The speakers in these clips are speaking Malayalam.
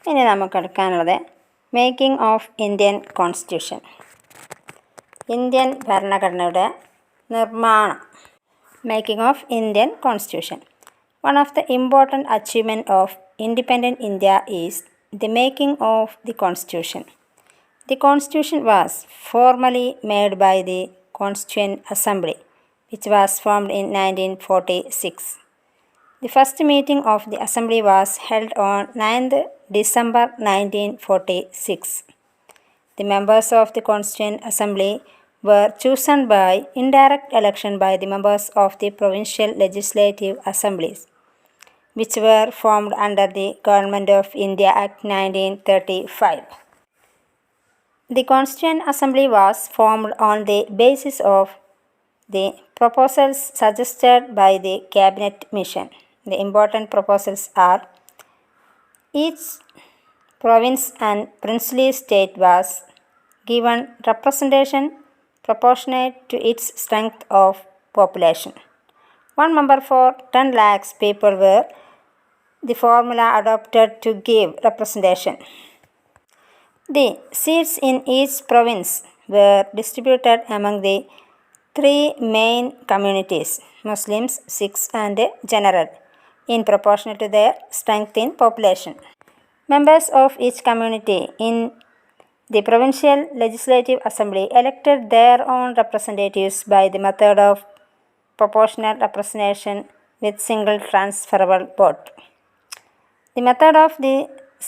ഇനി നമുക്കെടുക്കാനുള്ളത് making of Indian constitution, Indian ഭരണഘടനയുടെ നിർമ്മാണം. Making of Indian constitution. One of the important achievements of independent India is the making of the Constitution. The Constitution was formally made by the Constituent Assembly, which was formed in 1946. The first meeting of the Assembly was held on 9th December 1946. The members of the Constituent Assembly were chosen by indirect election by the members of the provincial legislative assemblies, which were formed under the Government of India Act 1935. The Constituent Assembly was formed on the basis of the proposals suggested by the Cabinet Mission. The important proposals are: each province and princely state was given representation proportionate to its strength of population. One member for 10 lakhs people were the formula adopted to give representation. The seats in each province were distributed among the three main communities, Muslims, Sikhs and General, in proportion to their strength in population. Members of each community in the provincial legislative assembly elected their own representatives by the method of proportional representation with single transferable vote. The method of the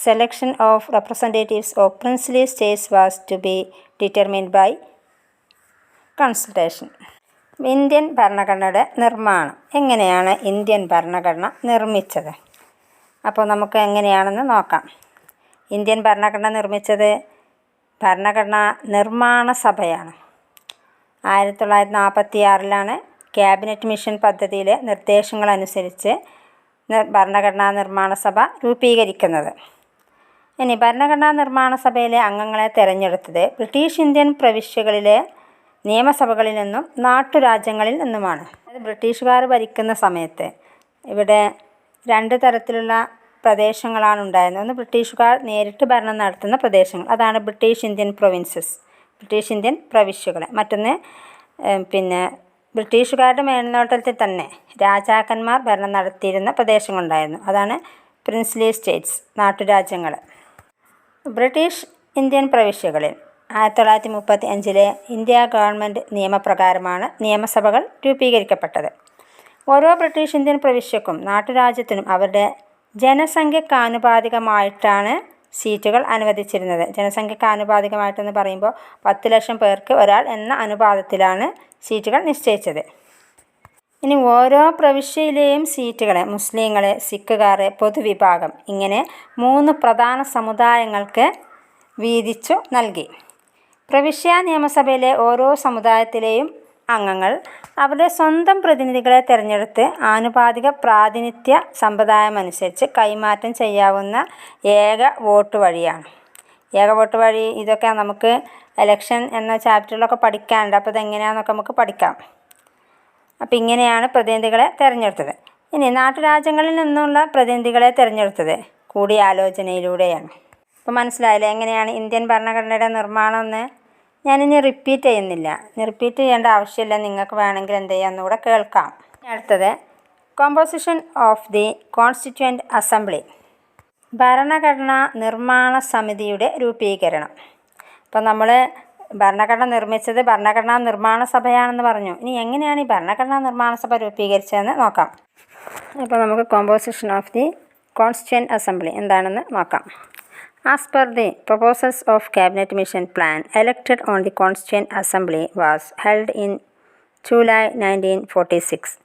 selection of representatives of princely states was to be determined by consultation. Indian ഭരണഘടനയുടെ നിർമ്മാണം. എങ്ങനെയാണ് ഇന്ത്യൻ ഭരണഘടന നിർമ്മിച്ചത്? അപ്പോൾ നമുക്ക് എങ്ങനെയാണെന്ന് നോക്കാം. ഇന്ത്യൻ ഭരണഘടന നിർമ്മിച്ചത് ഭരണഘടനാ നിർമ്മാണ സഭയാണ്. 1946 ക്യാബിനറ്റ് മിഷൻ പദ്ധതിയിലെ നിർദ്ദേശങ്ങളനുസരിച്ച് ഭരണഘടനാ നിർമ്മാണ സഭ രൂപീകരിക്കുന്നത്. ഇനി ഭരണഘടനാ നിർമ്മാണ സഭയിലെ അംഗങ്ങളെ തിരഞ്ഞെടുത്തത് ബ്രിട്ടീഷ് ഇന്ത്യൻ പ്രവിശ്യകളിലെ നിയമസഭകളിൽ നിന്നും നാട്ടുരാജ്യങ്ങളിൽ നിന്നുമാണ്. ബ്രിട്ടീഷുകാർ ഭരിക്കുന്ന സമയത്ത് ഇവിടെ 2 തരത്തിലുള്ള പ്രദേശങ്ങളാണ് ഉണ്ടായിരുന്നത്. ഒന്ന് ബ്രിട്ടീഷുകാർ നേരിട്ട് ഭരണം നടത്തുന്ന പ്രദേശങ്ങൾ, അതാണ് British Indian provinces, British Indian പ്രവിശ്യകൾ. മറ്റൊന്ന് ബ്രിട്ടീഷുകാരുടെ മേൽനോട്ടത്തിൽ തന്നെ രാജാക്കന്മാർ ഭരണം നടത്തിയിരുന്ന പ്രദേശങ്ങളുണ്ടായിരുന്നു, അതാണ് പ്രിൻസ്ലി സ്റ്റേറ്റ്സ്, നാട്ടുരാജ്യങ്ങൾ. ബ്രിട്ടീഷ് ഇന്ത്യൻ പ്രവിശ്യകളിൽ 1935 ഇന്ത്യ ഗവൺമെൻറ് നിയമപ്രകാരമാണ് നിയമസഭകൾ രൂപീകരിക്കപ്പെട്ടത്. ഓരോ ബ്രിട്ടീഷ് ഇന്ത്യൻ പ്രവിശ്യക്കും നാട്ടുരാജ്യത്തിനും അവരുടെ ജനസംഖ്യക്കാനുപാതികമായിട്ടാണ് സീറ്റുകൾ അനുവദിച്ചിരുന്നത്. ജനസംഖ്യക്കാനുപാതികമായിട്ടെന്ന് പറയുമ്പോൾ 10 ലക്ഷം പേർക്ക് ഒരാൾ എന്ന അനുപാതത്തിലാണ് സീറ്റുകൾ നിശ്ചയിച്ചത്. ഇനി ഓരോ പ്രവിശ്യയിലെയും സീറ്റുകളെ മുസ്ലിങ്ങൾ, സിഖുകാർ, പൊതുവിഭാഗം ഇങ്ങനെ 3 പ്രധാന സമുദായങ്ങൾക്ക് വീതിച്ചു നൽകി. പ്രവിശ്യ നിയമസഭയിലെ ഓരോ സമുദായത്തിലെയും അംഗങ്ങൾ അവരുടെ സ്വന്തം പ്രതിനിധികളെ തിരഞ്ഞെടുത്ത് ആനുപാതിക പ്രാതിനിധ്യ സമ്പ്രദായമനുസരിച്ച് കൈമാറ്റം ചെയ്യാവുന്ന ഏക വോട്ട് വഴിയാണ്. ഏക വോട്ട് വഴി ഇതൊക്കെ നമുക്ക് എലക്ഷൻ എന്ന ചാപ്റ്ററിലൊക്കെ പഠിക്കാനുണ്ട്. അപ്പോൾ ഇതെങ്ങനെയാണെന്നൊക്കെ നമുക്ക് പഠിക്കാം. അപ്പോൾ ഇങ്ങനെയാണ് പ്രതിനിധികളെ തിരഞ്ഞെടുത്തത്. ഇനി നാട്ടുരാജ്യങ്ങളിൽ നിന്നുള്ള പ്രതിനിധികളെ തിരഞ്ഞെടുത്തത് കൂടിയാലോചനയിലൂടെയാണ്. അപ്പോൾ മനസ്സിലായില്ലേ എങ്ങനെയാണ് ഇന്ത്യൻ ഭരണഘടനയുടെ നിർമ്മാണം എന്ന്? ഞാനിനി റിപ്പീറ്റ് ചെയ്യുന്നില്ല. റിപ്പീറ്റ് ചെയ്യേണ്ട ആവശ്യമില്ല. നിങ്ങൾക്ക് വേണമെങ്കിൽ എന്ത് ചെയ്യാം, ഒന്നുകൂടെ കേൾക്കാം. അടുത്തത് composition of the constituent assembly, ഭരണഘടനാ നിർമ്മാണ സമിതിയുടെ രൂപീകരണം. അപ്പോൾ നമ്മൾ ഭരണഘടന നിർമ്മിച്ചത് ഭരണഘടനാ നിർമ്മാണ സഭയാണെന്ന് പറഞ്ഞു. ഇനി എങ്ങനെയാണ് ഈ ഭരണഘടനാ നിർമ്മാണ സഭ രൂപീകരിച്ചതെന്ന് നോക്കാം. അപ്പോൾ നമുക്ക് composition of the constituent assembly എന്താണെന്ന് നോക്കാം. As per the proposals of Cabinet Mission Plan, elected on the Constituent Assembly was held in July 1946.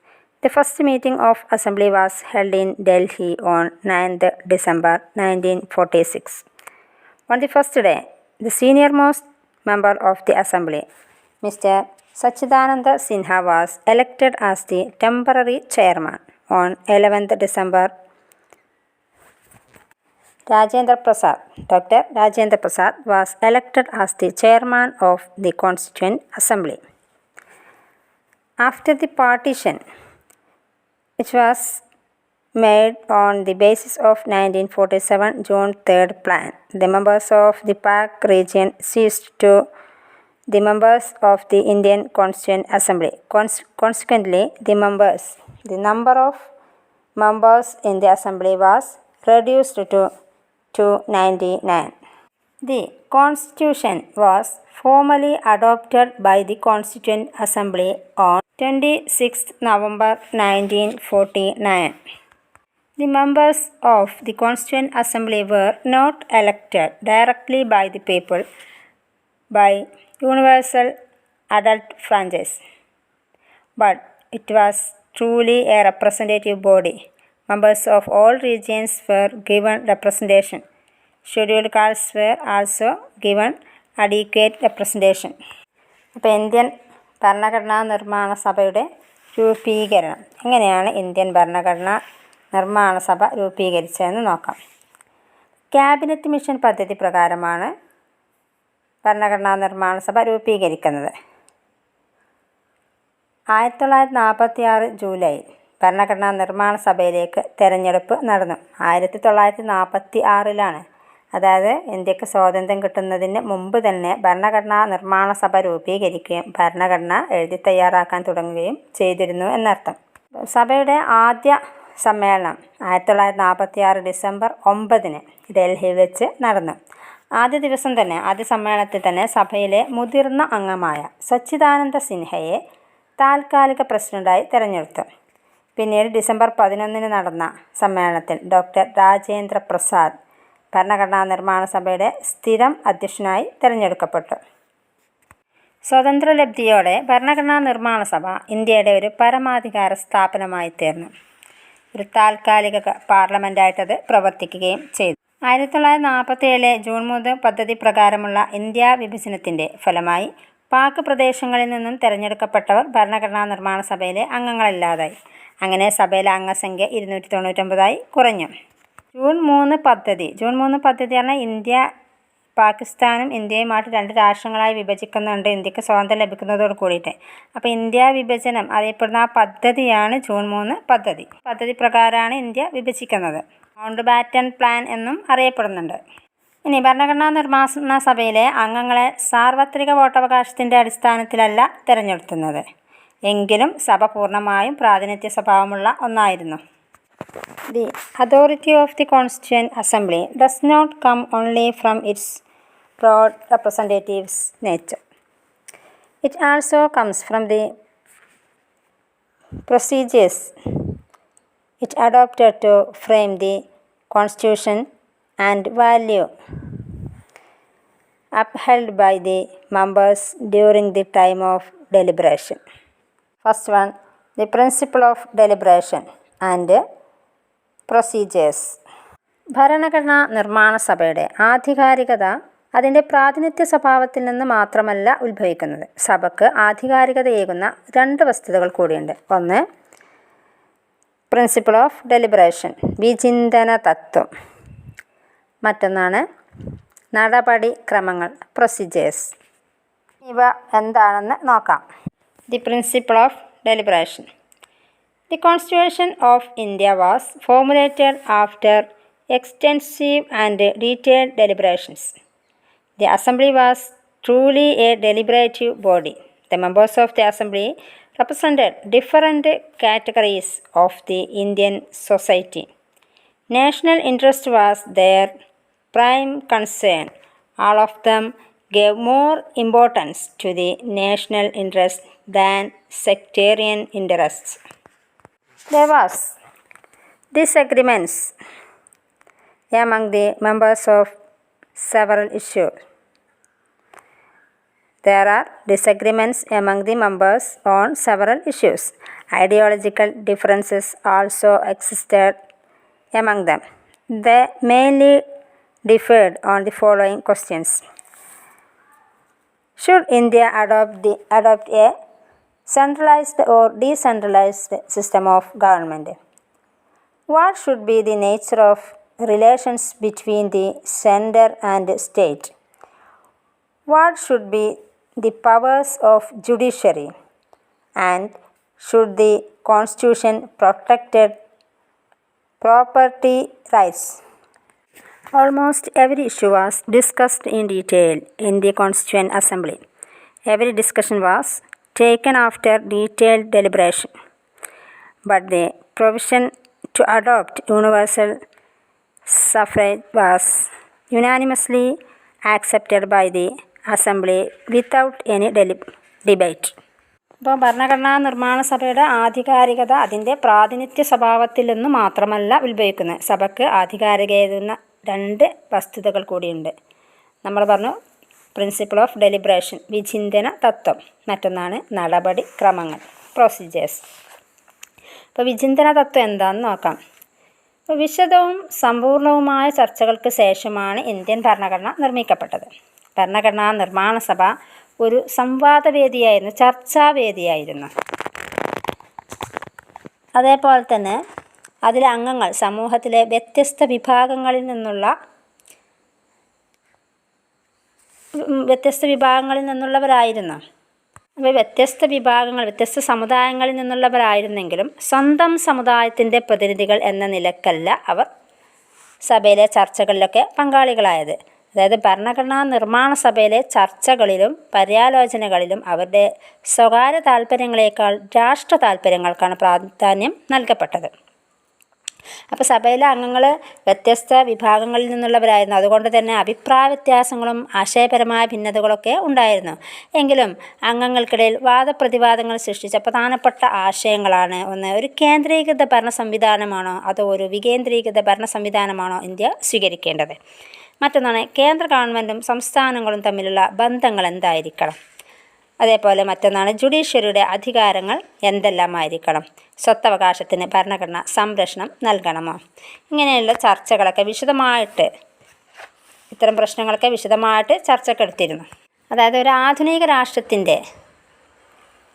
The first meeting of Assembly was held in Delhi on 9th December 1946. On the first day, the senior-most member of the Assembly, Mr. Sachidananda Sinha, was elected as the temporary chairman. On 11th December, Dr. Rajendra Prasad was elected as the chairman of the Constituent Assembly. After the partition, which was made on the basis of 1947 June 3rd plan. The members of the Pak region ceased to the members of the Indian Constituent Assembly. Consequently, the number of members in the assembly was reduced to 299. The Constitution was formally adopted by the Constituent Assembly on 26 November 1949. The members of the Constituent Assembly were not elected directly by the people by universal adult franchise, but it was truly a representative body. Members of all regions were given representation. Scheduled castes were also given adequate representation. അപ്പോൾ ഇന്ത്യൻ ഭരണഘടനാ നിർമ്മാണ സഭയുടെ രൂപീകരണം എങ്ങനെയാണ് ഇന്ത്യൻ ഭരണഘടനാ നിർമ്മാണ സഭ രൂപീകരിച്ചതെന്ന് നോക്കാം. ക്യാബിനറ്റ് മിഷൻ പദ്ധതി പ്രകാരമാണ് ഭരണഘടനാ നിർമ്മാണ സഭ രൂപീകരിക്കുന്നത്. 1946 ജൂലൈയിൽ ഭരണഘടനാ നിർമ്മാണ സഭയിലേക്ക് തെരഞ്ഞെടുപ്പ് നടന്നു. 1946 അതായത് ഇന്ത്യക്ക് സ്വാതന്ത്ര്യം കിട്ടുന്നതിന് മുമ്പ് തന്നെ ഭരണഘടനാ നിർമ്മാണ സഭ രൂപീകരിക്കുകയും ഭരണഘടന എഴുതി തയ്യാറാക്കാൻ തുടങ്ങുകയും ചെയ്തിരുന്നു എന്നർത്ഥം. സഭയുടെ ആദ്യ സമ്മേളനം 1946 ഡിസംബർ 9 ഡൽഹിയിൽ വെച്ച് നടന്നു. ആദ്യ സമ്മേളനത്തിൽ തന്നെ സഭയിലെ മുതിർന്ന അംഗമായ സച്ചിദാനന്ദ സിൻഹയെ താൽക്കാലിക പ്രസിഡന്റായി തിരഞ്ഞെടുത്തു. പിന്നീട് ഡിസംബർ 11 നടന്ന സമ്മേളനത്തിൽ ഡോക്ടർ രാജേന്ദ്ര പ്രസാദ് ഭരണഘടനാ നിർമ്മാണ സഭയുടെ സ്ഥിരം അധ്യക്ഷനായി തിരഞ്ഞെടുക്കപ്പെട്ടു. സ്വാതന്ത്ര്യലബ്ധിയോടെ ഭരണഘടനാ നിർമ്മാണ സഭ ഇന്ത്യയുടെ ഒരു പരമാധികാര സ്ഥാപനമായി തീർന്നു. ഒരു താൽക്കാലിക പാർലമെൻറ്റായിട്ടത് പ്രവർത്തിക്കുകയും ചെയ്തു. 1947 ജൂൺ 3 പദ്ധതി പ്രകാരമുള്ള ഇന്ത്യ വിഭജനത്തിൻ്റെ ഫലമായി പാക് പ്രദേശങ്ങളിൽ നിന്നും തിരഞ്ഞെടുക്കപ്പെട്ടവർ ഭരണഘടനാ നിർമ്മാണ സഭയിലെ അംഗങ്ങളില്ലാതായി. അങ്ങനെ സഭയിലെ അംഗസംഖ്യ 299 കുറഞ്ഞു. ജൂൺ 3 പദ്ധതി പറഞ്ഞാൽ ഇന്ത്യ പാകിസ്ഥാനും ഇന്ത്യയുമായിട്ട് 2 രാഷ്ട്രങ്ങളായി വിഭജിക്കുന്നുണ്ട് ഇന്ത്യക്ക് സ്വാതന്ത്ര്യം ലഭിക്കുന്നതോട് കൂടിയിട്ട്. അപ്പോൾ ഇന്ത്യ വിഭജനം അറിയപ്പെടുന്ന ആ പദ്ധതിയാണ് ജൂൺ 3 പദ്ധതി. പദ്ധതി പ്രകാരമാണ് ഇന്ത്യ വിഭജിക്കുന്നത്. മൗണ്ട് ബാറ്റൺ പ്ലാൻ എന്നും അറിയപ്പെടുന്നുണ്ട്. ഇനി ഭരണഘടനാ നിർമ്മാണ സഭയിലെ അംഗങ്ങളെ സാർവത്രിക വോട്ടവകാശത്തിൻ്റെ അടിസ്ഥാനത്തിലല്ല തിരഞ്ഞെടുക്കുന്നത്. എങ്കിലും സഭ പൂർണ്ണമായും പ്രാതിനിധ്യ സ്വഭാവമുള്ള ഒന്നായിരുന്നു. The authority of the Constituent Assembly does not come only from its broad representative nature. It also comes from the procedures it adopted to frame the Constitution and value upheld by the members during the time of deliberation. First one, the principle of deliberation and procedures. ഭരണഘടനാ നിർമ്മാണ സഭയുടെ ആധികാരികത അതിൻ്റെ പ്രാതിനിധ്യ സ്വഭാവത്തിൽ നിന്ന് മാത്രമല്ല ഉത്ഭവിക്കുന്നത്. സഭയ്ക്ക് ആധികാരികതയേകുന്ന 2 വസ്തുതകൾ കൂടിയുണ്ട്. ഒന്ന്, പ്രിൻസിപ്പിൾ ഓഫ് ഡെലിബറേഷൻ, വിചിന്തന തത്വം. മറ്റൊന്നാണ് നടപടിക്രമങ്ങൾ, പ്രൊസീജിയേഴ്സ്. ഇവ എന്താണെന്ന് നോക്കാം. The principle of deliberation. The Constitution of India was formulated after extensive and detailed deliberations. The Assembly was truly a deliberative body. The members of the Assembly represented different categories of the Indian society. National interest was their prime concern. All of them gave more importance to the national interest than sectarian interests. There was disagreements among the members of several issues. There are disagreements among the members on several issues. Ideological differences also existed among them. They mainly differed on the following questions. Should India adopt a centralized or decentralized system of government? What should be the nature of relations between the center and state? What should be the powers of judiciary? And should the Constitution protect property rights. Almost every issue was discussed in detail in the Constituent Assembly. Every discussion was taken after detailed deliberation. But the provision to adopt universal suffrage was unanimously accepted by the Assembly without any debate. ഇപ്പോൾ ഭരണഘടനാ നിർമ്മാണ സഭയുടെ ആധികാരികത അതിൻ്റെ പ്രാതിനിധ്യ സ്വഭാവത്തിൽ നിന്ന് മാത്രമല്ല ഉത്ഭവിക്കുന്നത്. സഭയ്ക്ക് ആധികാരികതയെന്ന രണ്ട് വസ്തുതകൾ കൂടിയുണ്ട്. നമ്മൾ പറഞ്ഞു പ്രിൻസിപ്പിൾ ഓഫ് ഡെലിബ്രേഷൻ, വിചിന്തന തത്വം. മറ്റൊന്നാണ് നടപടിക്രമങ്ങൾ, പ്രൊസീജിയേഴ്സ്. ഇപ്പോൾ വിചിന്തന തത്വം എന്താണെന്ന് നോക്കാം. ഇപ്പോൾ വിശദവും സമ്പൂർണവുമായ ചർച്ചകൾക്ക് ശേഷമാണ് ഇന്ത്യൻ ഭരണഘടന നിർമ്മിക്കപ്പെട്ടത്. ഭരണഘടനാ നിർമ്മാണ സഭ ഒരു സംവാദവേദിയായിരുന്നു, ചർച്ചാവേദിയായിരുന്നു. അതേപോലെ തന്നെ അതിലെ അംഗങ്ങൾ സമൂഹത്തിലെ വ്യത്യസ്ത വിഭാഗങ്ങളിൽ നിന്നുള്ളവരായിരുന്നു. അപ്പോൾ വ്യത്യസ്ത സമുദായങ്ങളിൽ നിന്നുള്ളവരായിരുന്നെങ്കിലും സ്വന്തം സമുദായത്തിൻ്റെ പ്രതിനിധികൾ എന്ന നിലക്കല്ല അവർ സഭയിലെ ചർച്ചകളിലൊക്കെ പങ്കാളികളായത്. അതായത് ഭരണഘടനാ നിർമ്മാണ സഭയിലെ ചർച്ചകളിലും പര്യാലോചനകളിലും അവരുടെ സ്വകാര്യ താല്പര്യങ്ങളെക്കാൾ രാഷ്ട്ര താല്പര്യങ്ങൾക്കാണ് പ്രാധാന്യം നൽകപ്പെട്ടത്. അപ്പോൾ സഭയിലെ അംഗങ്ങൾ വ്യത്യസ്ത വിഭാഗങ്ങളിൽ നിന്നുള്ളവരായിരുന്നു. അതുകൊണ്ട് തന്നെ അഭിപ്രായ വ്യത്യാസങ്ങളും ആശയപരമായ ഭിന്നതകളൊക്കെ ഉണ്ടായിരുന്നു. എങ്കിലും അംഗങ്ങൾക്കിടയിൽ വാദപ്രതിവാദങ്ങൾ സൃഷ്ടിച്ച പ്രധാനപ്പെട്ട ആശയങ്ങളാണ്: ഒന്ന്, ഒരു കേന്ദ്രീകൃത ഭരണ സംവിധാനമാണോ അതോ ഒരു വികേന്ദ്രീകൃത ഭരണ സംവിധാനമാണോ ഇന്ത്യ സ്വീകരിക്കേണ്ടത്? മറ്റൊന്നാണ്, കേന്ദ്ര ഗവൺമെൻറ്റും സംസ്ഥാനങ്ങളും തമ്മിലുള്ള ബന്ധങ്ങൾ എന്തായിരിക്കണം? അതേപോലെ മറ്റൊന്നാണ്, ജുഡീഷ്യറിയുടെ അധികാരങ്ങൾ എന്തെല്ലാമായിരിക്കണം? സ്വത്തവകാശത്തിന് ഭരണഘടന സംരക്ഷണം നൽകണമോ? ഇങ്ങനെയുള്ള ചർച്ചകളൊക്കെ ഇത്തരം പ്രശ്നങ്ങളൊക്കെ വിശദമായിട്ട് ചർച്ചക്കെടുത്തിരുന്നു. അതായത് ഒരു ആധുനിക രാഷ്ട്രത്തിൻ്റെ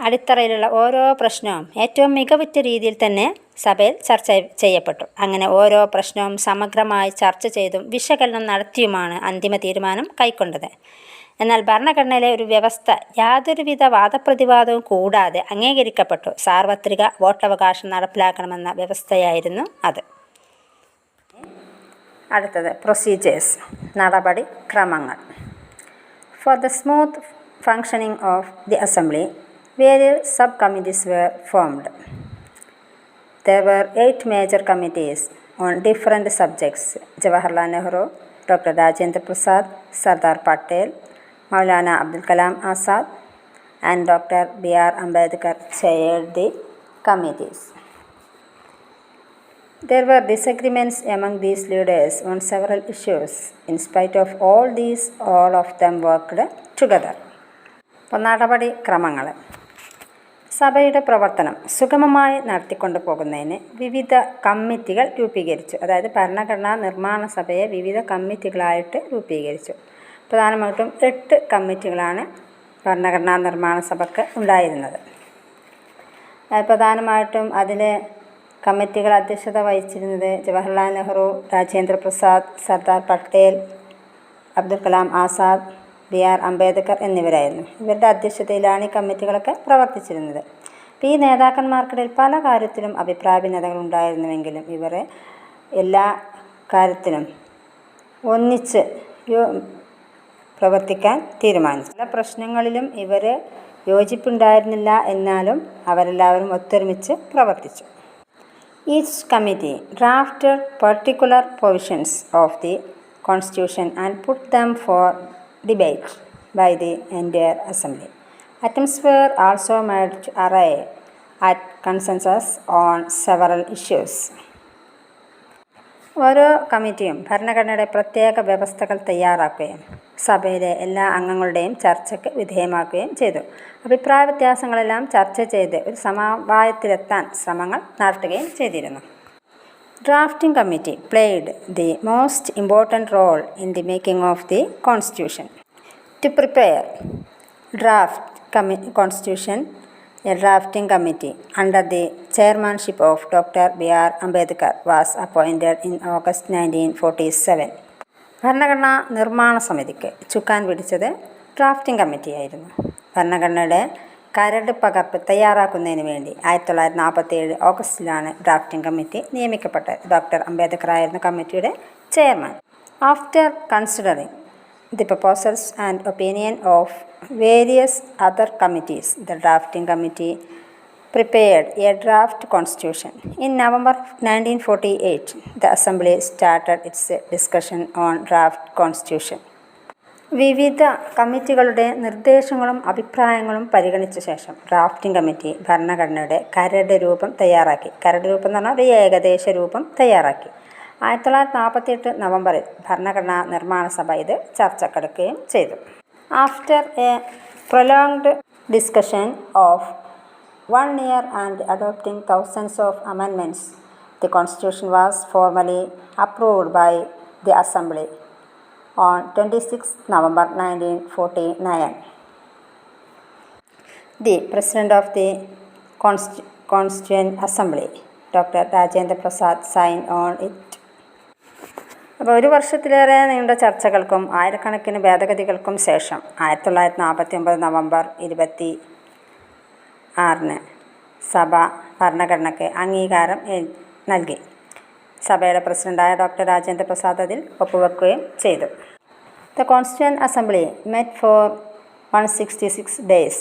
അടിത്തറയിലുള്ള ഓരോ പ്രശ്നവും ഏറ്റവും മികവുറ്റ രീതിയിൽ തന്നെ സഭയിൽ ചർച്ച ചെയ്യപ്പെട്ടു. അങ്ങനെ ഓരോ പ്രശ്നവും സമഗ്രമായി ചർച്ച ചെയ്തും വിശകലനം നടത്തിയുമാണ് അന്തിമ തീരുമാനം കൈക്കൊണ്ടത്. എന്നാൽ ഭരണഘടനയിലെ ഒരു വ്യവസ്ഥ യാതൊരുവിധ വാദപ്രതിവാദവും കൂടാതെ അംഗീകരിക്കപ്പെട്ടു. സാർവത്രിക വോട്ടവകാശം നടപ്പിലാക്കണമെന്ന വ്യവസ്ഥയായിരുന്നു അത്. അടുത്തത് പ്രൊസീജിയേഴ്സ്, നടപടിക്രമങ്ങൾ. For the smooth functioning of the assembly, various subcommittees were formed. There were 8 major committees on different subjects. Jawaharlal Nehru, Dr. Rajendra Prasad, Sardar Patel, Maulana Abdul Kalam Azad and Dr. B.R. Ambedkar chaired the committees. There were disagreements among these leaders on several issues. In spite of all these, all of them worked together. അപ്പോൾ നടപടിക്രമങ്ങൾ. സഭയുടെ പ്രവർത്തനം സുഗമമായി നടത്തിക്കൊണ്ടു പോകുന്നതിന് വിവിധ കമ്മിറ്റികൾ രൂപീകരിച്ചു. അതായത് ഭരണഘടനാ നിർമ്മാണ സഭയെ വിവിധ കമ്മിറ്റികളായിട്ട് രൂപീകരിച്ചു. പ്രധാനമായിട്ടും 8 കമ്മിറ്റികളാണ് ഭരണഘടനാ നിർമ്മാണ സഭയ്ക്ക് ഉണ്ടായിരുന്നത്. പ്രധാനമായിട്ടും അതിലെ കമ്മിറ്റികൾ അധ്യക്ഷത വഹിച്ചിരുന്നത് ജവഹർലാൽ നെഹ്റു, രാജേന്ദ്ര പ്രസാദ്, സർദാർ പട്ടേൽ, അബ്ദുൽ കലാം ആസാദ്, B.R. അംബേദ്കർ എന്നിവരായിരുന്നു. ഇവരുടെ അധ്യക്ഷതയിലാണ് ഈ കമ്മിറ്റികളൊക്കെ പ്രവർത്തിച്ചിരുന്നത്. ഈ നേതാക്കന്മാർക്കിടയിൽ പല കാര്യത്തിലും അഭിപ്രായ ഭിന്നതകൾ ഉണ്ടായിരുന്നുവെങ്കിലും ഇവർ എല്ലാ കാര്യത്തിലും ഒന്നിച്ച് പ്രവർത്തിക്കാൻ തീരുമാനിച്ചു. പല പ്രശ്നങ്ങളിലും ഇവർ യോജിപ്പുണ്ടായിരുന്നില്ല, എന്നാലും അവരെല്ലാവരും ഒത്തൊരുമിച്ച് പ്രവർത്തിച്ചു. Each committee drafted particular provisions of the Constitution and put them for debate by the entire Assembly. Attempts were also made to arrive at consensus on several issues. ഓരോ കമ്മിറ്റിയും ഭരണഘടനയുടെ പ്രത്യേക വ്യവസ്ഥകൾ തയ്യാറാക്കുകയും സഭയിലെ എല്ലാ അംഗങ്ങളുടെയും ചർച്ചയ്ക്ക് വിധേയമാക്കുകയും ചെയ്തു. അഭിപ്രായ വ്യത്യാസങ്ങളെല്ലാം ചർച്ച ചെയ്ത് ഒരു സമവായത്തിലെത്താൻ ശ്രമങ്ങൾ നടത്തുകയും ചെയ്തിരുന്നു. Drafting committee played the most important role in the making of the Constitution. To prepare Constitution, a drafting committee under the chairmanship of Dr. B.R. Ambedkar was appointed in August 1947. ഭരണഘടനാ നിർമ്മാണ സമിതിക്ക് ചുക്കാൻ പിടിച്ചത് ഡ്രാഫ്റ്റിംഗ് കമ്മിറ്റിയായിരുന്നു. ഭരണഘടനയുടെ കരട് പകർപ്പ് തയ്യാറാക്കുന്നതിന് വേണ്ടി 1947 ഓഗസ്റ്റിലാണ് ഡ്രാഫ്റ്റിംഗ് കമ്മിറ്റി നിയമിക്കപ്പെട്ടത്. ഡോക്ടർ അംബേദ്കർ ആയിരുന്നു കമ്മിറ്റിയുടെ chairman. After considering the proposals and opinion of various other committees, the drafting committee prepared a draft constitution. In November 1948, the Assembly started its discussion on draft constitution. വിവിധ കമ്മിറ്റികളുടെ നിർദ്ദേശങ്ങളും അഭിപ്രായങ്ങളും പരിഗണിച്ച ശേഷം ഡ്രാഫ്റ്റിംഗ് കമ്മിറ്റി ഭരണഘടനയുടെ കരട് രൂപം തയ്യാറാക്കി. കരട് രൂപം എന്ന് പറഞ്ഞാൽ ഒരു ഏകദേശ രൂപം തയ്യാറാക്കി. 1948 നവംബറിൽ ഭരണഘടനാ നിർമ്മാണ സഭ ഇത് ചർച്ചക്കെടുക്കുകയും ചെയ്തു. After A prolonged discussion of 1 year and adopting thousands of amendments, the Constitution was formally approved by the Assembly on 26 November 1949. The President of the Constituent Assembly, Dr. Rajendra Prasad, signed on it. അപ്പോൾ ഒരു വർഷത്തിലേറെ നീണ്ട ചർച്ചകൾക്കും ആയിരക്കണക്കിന് ഭേദഗതികൾക്കും ശേഷം 1949 നവംബർ 26 സഭ ഭരണഘടനയ്ക്ക് അംഗീകാരം നൽകി. സഭയുടെ പ്രസിഡൻ്റായ ഡോക്ടർ രാജേന്ദ്ര പ്രസാദ് അതിൽ ഒപ്പുവെക്കുകയും ചെയ്തു. The constituent assembly met four 166 days,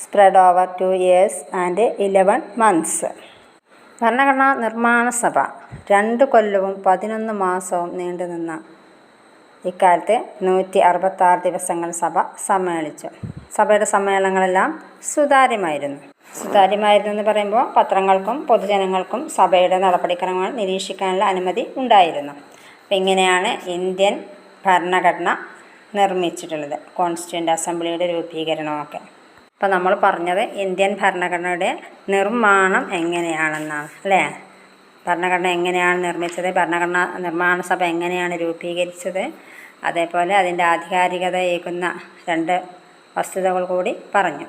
spread over 2 years and 11 months. ഭരണഘടനാ നിർമ്മാണ സഭ 2 കൊല്ലവും 11 മാസവും നീണ്ടുനിന്ന ഇക്കാലത്ത് 166 ദിവസങ്ങൾ സഭ സമ്മേളിച്ചു. സഭയുടെ സമ്മേളനങ്ങളെല്ലാം സുതാര്യമായിരുന്നു എന്ന് പറയുമ്പോൾ പത്രങ്ങൾക്കും പൊതുജനങ്ങൾക്കും സഭയുടെ നടപടിക്രമങ്ങൾ നിരീക്ഷിക്കാനുള്ള അനുമതി ഉണ്ടായിരുന്നു. അപ്പം ഇങ്ങനെയാണ് ഇന്ത്യൻ ഭരണഘടന നിർമ്മിച്ചിട്ടുള്ളത്, കോൺസ്റ്റിറ്റ്യൂവൻ്റ് അസംബ്ലിയുടെ രൂപീകരണമൊക്കെ. അപ്പോൾ നമ്മൾ പറഞ്ഞത് ഇന്ത്യൻ ഭരണഘടനയുടെ നിർമ്മാണം എങ്ങനെയാണെന്നാണ് അല്ലേ. ഭരണഘടന എങ്ങനെയാണ് നിർമ്മിച്ചത്, ഭരണഘടനാ നിർമ്മാണ സഭ എങ്ങനെയാണ് രൂപീകരിച്ചത്, അതേപോലെ അതിൻ്റെ ആധികാരികതയേകുന്ന 2 വസ്തുതകൾ കൂടി പറഞ്ഞു.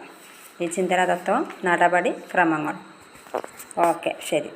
ഈ ചിന്തന തത്വവും നടപടി ക്രമങ്ങളും. ഓക്കെ, ശരി.